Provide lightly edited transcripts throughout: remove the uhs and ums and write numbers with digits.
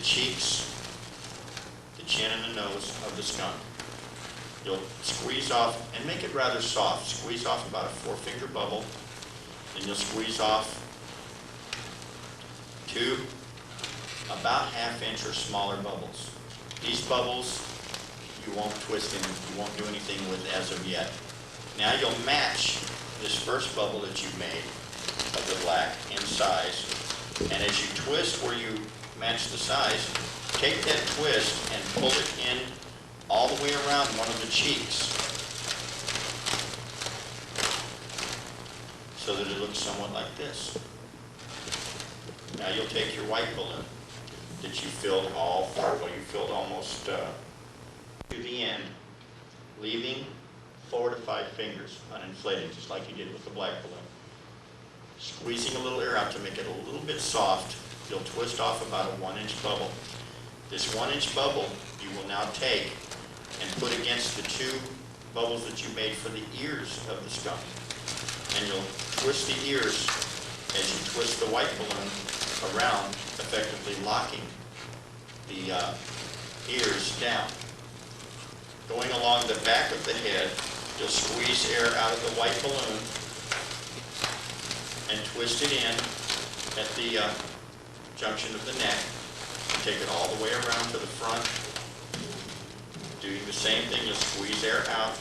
cheeks, the chin, and the nose of the skunk. You'll squeeze off, and make it rather soft. Squeeze off about a 4-finger bubble. Then you'll squeeze off 2 about 1/2 inch or smaller bubbles. These bubbles you won't twist in, you won't do anything with as of yet. Now you'll match this first bubble that you've made of the black in size, and as you twist where you match the size, take that twist and pull it in all the way around one of the cheeks so that it looks somewhat like this. Now you'll take your white balloon that you filled you filled almost to the end, leaving 4 to 5 fingers uninflated, just like you did with the black balloon. Squeezing a little air out to make it a little bit soft, you'll twist off about a 1-inch bubble. This 1-inch bubble you will now take and put against the 2 bubbles that you made for the ears of the skunk. And you'll twist the ears as you twist the white balloon around, effectively locking the ears down. Going along the back of the head, you'll squeeze air out of the white balloon and twist it in at the junction of the neck. Take it all the way around to the front. Doing the same thing, you'll squeeze air out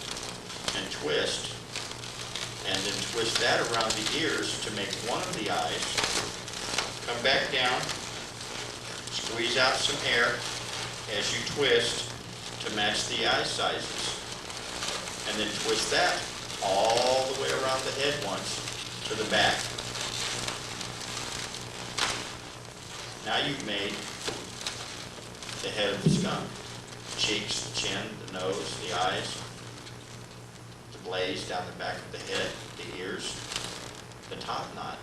and twist, and then twist that around the ears to make one of the eyes. Come back down, squeeze out some air as you twist to match the eye sizes, and then twist that all the way around the head once to the back. Now you've made the head of the skunk. The cheeks, the chin, the nose, the eyes, the blaze down the back of the head, the ears, the top knot.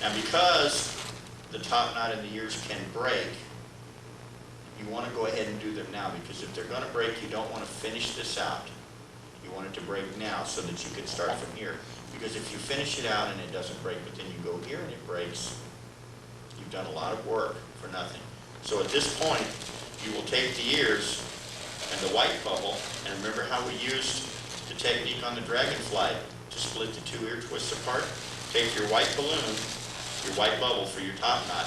Now because the top knot and the ears can break, you want to go ahead and do them now, because if they're going to break, you don't want to finish this out. You want it to break now so that you can start from here. Because if you finish it out and it doesn't break, but then you go here and it breaks, you've done a lot of work for nothing. So at this point, you will take the ears and the white bubble, and remember how we used the technique on the dragonfly to split the 2 ear twists apart? Take your white balloon, your white bubble for your top knot,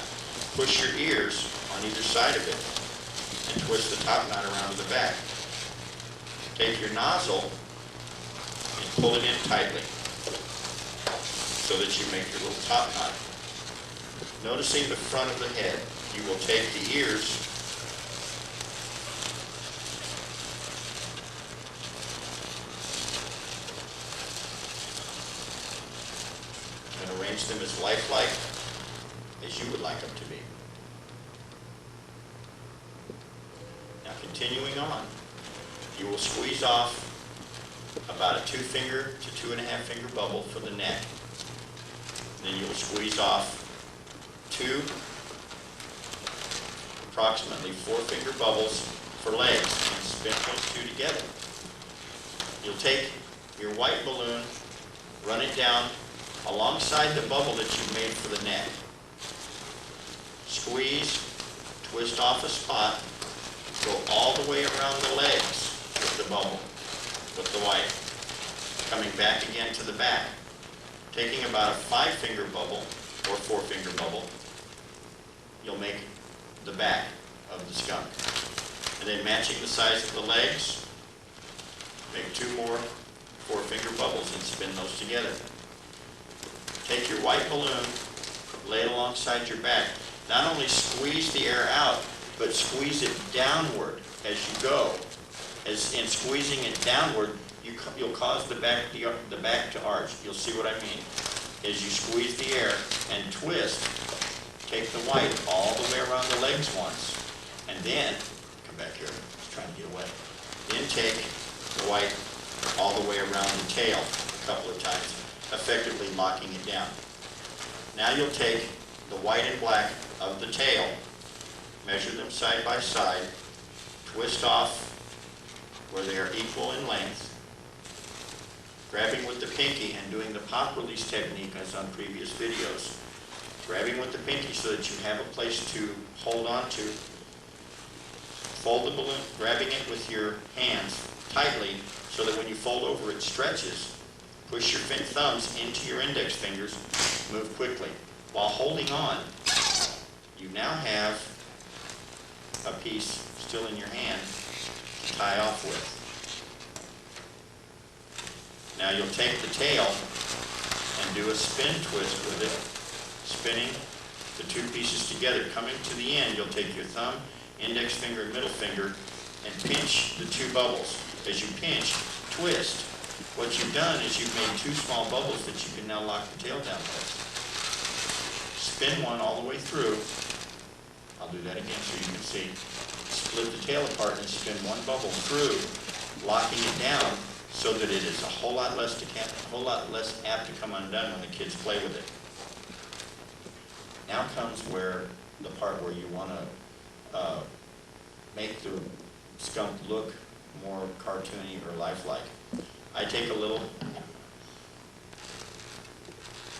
push your ears on either side of it, and twist the top knot around to the back. Take your nozzle and pull it in tightly so that you make your little top knot. Noticing the front of the head, you will take the ears and arrange them as lifelike as you would like them to be. Now continuing on, you will squeeze off about a 2-finger to 2.5-finger bubble for the neck. Then you will squeeze off 2 approximately 4-finger bubbles for legs and spin those 2 together. You'll take your white balloon, run it down alongside the bubble that you made for the neck. Squeeze, twist off a spot, go all the way around the legs with the bubble, with the white. Coming back again to the back. Taking about a 5-finger bubble or 4-finger bubble, you'll make the back of the skunk. And then matching the size of the legs, make 2 more 4-finger bubbles and spin those together. Take your white balloon, lay it alongside your back. Not only squeeze the air out, but squeeze it downward as you go. As in squeezing it downward, you'll cause the back to arch. You'll see what I mean. As you squeeze the air and twist, take the white all the way around the legs once, and then, come back here, just trying to get away. Then take the white all the way around the tail a couple of times, effectively locking it down. Now you'll take the white and black of the tail, measure them side by side, twist off where they are equal in length, grabbing with the pinky and doing the pop release technique as on previous videos. grabbing with the pinky so that you have a place to hold on to. Fold the balloon, grabbing it with your hands tightly so that when you fold over it stretches. Push your thumbs into your index fingers, move quickly. While holding on, you now have a piece still in your hand to tie off with. Now you'll take the tail and do a spin twist with it, spinning the two pieces together. Coming to the end, you'll take your thumb, index finger, and middle finger and pinch the two bubbles. As you pinch, twist. What you've done is you've made two small bubbles that you can now lock the tail down with. Spin one all the way through. I'll do that again so you can see. Split the tail apart and spin one bubble through, locking it down so that it is a whole lot less apt to come undone when the kids play with it. Now comes the part where you want to make the skunk look more cartoony or lifelike. I take a little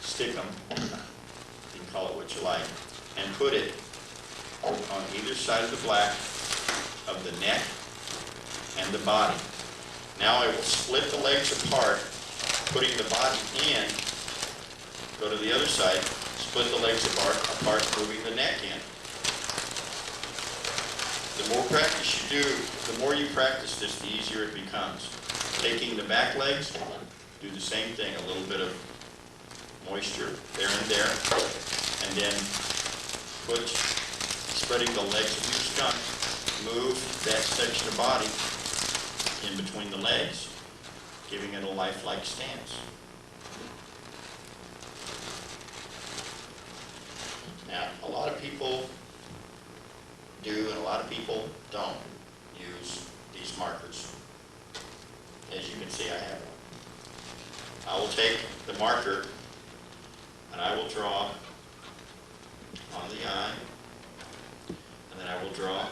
stickum, you can call it what you like, and put it on either side of the black of the neck and the body. Now I will split the legs apart, putting the body in, go to the other side, split the legs apart, moving the neck in. The more practice you do, the more you practice this, the easier it becomes. Taking the back legs, do the same thing, a little bit of moisture there and there, and then spreading the legs of your skunk, move that section of body in between the legs, giving it a lifelike stance. Now, a lot of people do and a lot of people don't use these markers. As you can see, I have one. I will take the marker and I will draw on the eye, and then I will draw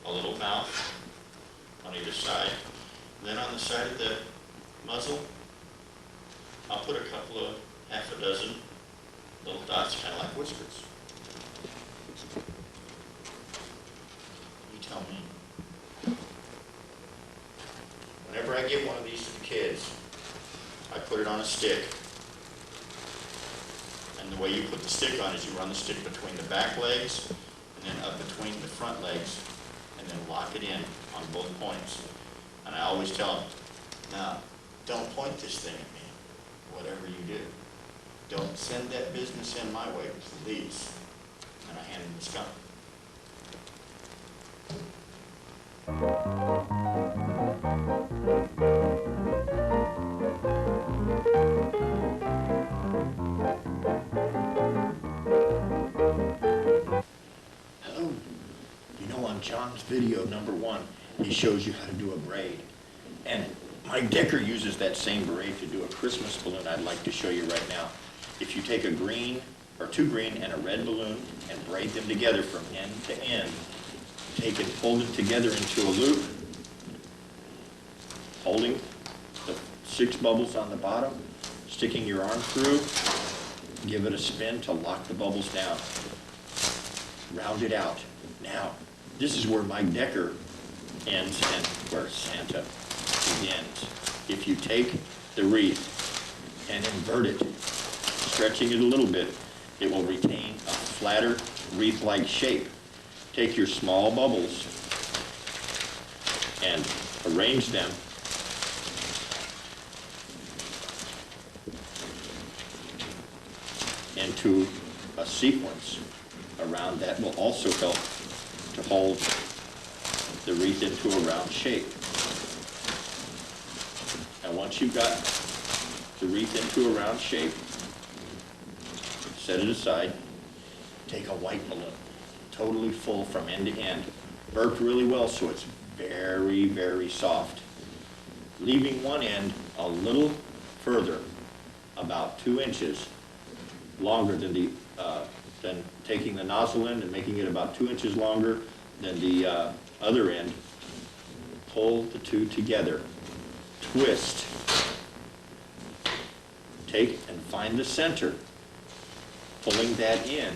a little mouth on either side. And then on the side of the muzzle, I'll put a couple of half a dozen little dots, kind of like whiskers. You tell me. Whenever I give one of these to the kids, I put it on a stick. And the way you put the stick on is you run the stick between the back legs and then up between the front legs and then lock it in on both points. And I always tell them, now, don't point this thing at me, whatever you do. Don't send that business in my way, please. And I hand them the skunk. Hello. You know, on John's video #1, he shows you how to do a braid. And Mike Decker uses that same braid to do a Christmas balloon I'd like to show you right now. If you take a green, or two green and a red balloon and braid them together from end to end, take and fold it together into a loop, holding the 6 bubbles on the bottom, sticking your arm through, give it a spin to lock the bubbles down. Round it out. Now, this is where Mike Decker ends and where Santa begins. If you take the wreath and invert it, stretching it a little bit, it will retain a flatter wreath-like shape. Take your small bubbles and arrange them into a sequence around that will also help to hold the wreath into a round shape. And once you've got the wreath into a round shape, set it aside. Take a white balloon, totally full from end to end, burped really well so it's very, very soft. Leaving one end a little further, about 2 inches longer than taking the nozzle end and making it about 2 inches longer than the other end. Pull the two together, twist, take and find the center, pulling that in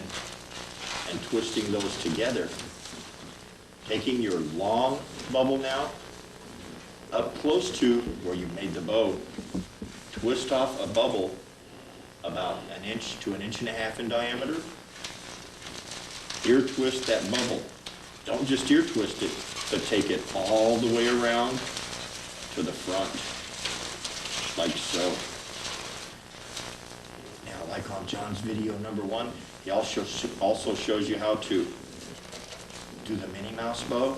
and twisting those together. Taking your long bubble now, up close to where you made the bow, twist off a bubble about 1 inch to 1.5 inches in diameter. Ear twist that bubble. Don't just ear twist it, but take it all the way around to the front, like so. Now, like on John's video number 1, he also shows you how to do the Minnie Mouse bow.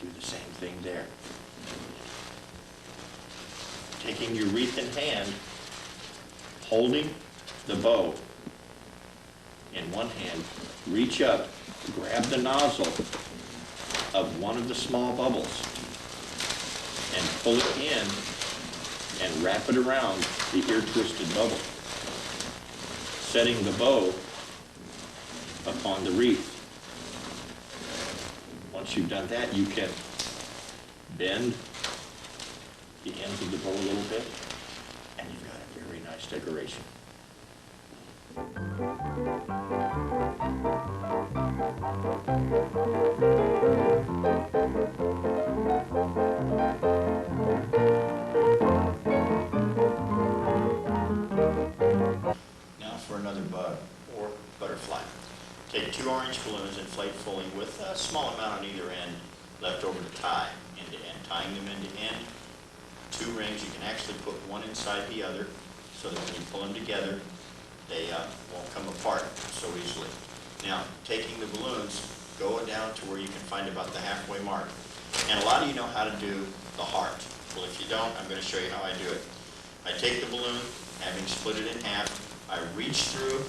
Do the same thing there. Taking your wreath in hand, holding the bow in one hand, reach up, grab the nozzle of one of the small bubbles and pull it in and wrap it around the ear twisted bubble, setting the bow upon the wreath. Once you've done that, you can bend the ends of the bow a little bit, and you've got a very nice decoration. Now for another bug or butterfly. Take 2 orange balloons, inflate fully with a small amount on either end left over to tie end to end. Tying them end to end, 2 rings. You can actually put one inside the other so that when you pull them together, they won't come apart so easily. Now, taking the balloons, go down to where you can find about the halfway mark. And a lot of you know how to do the heart. Well, if you don't, I'm going to show you how I do it. I take the balloon, having split it in half, I reach through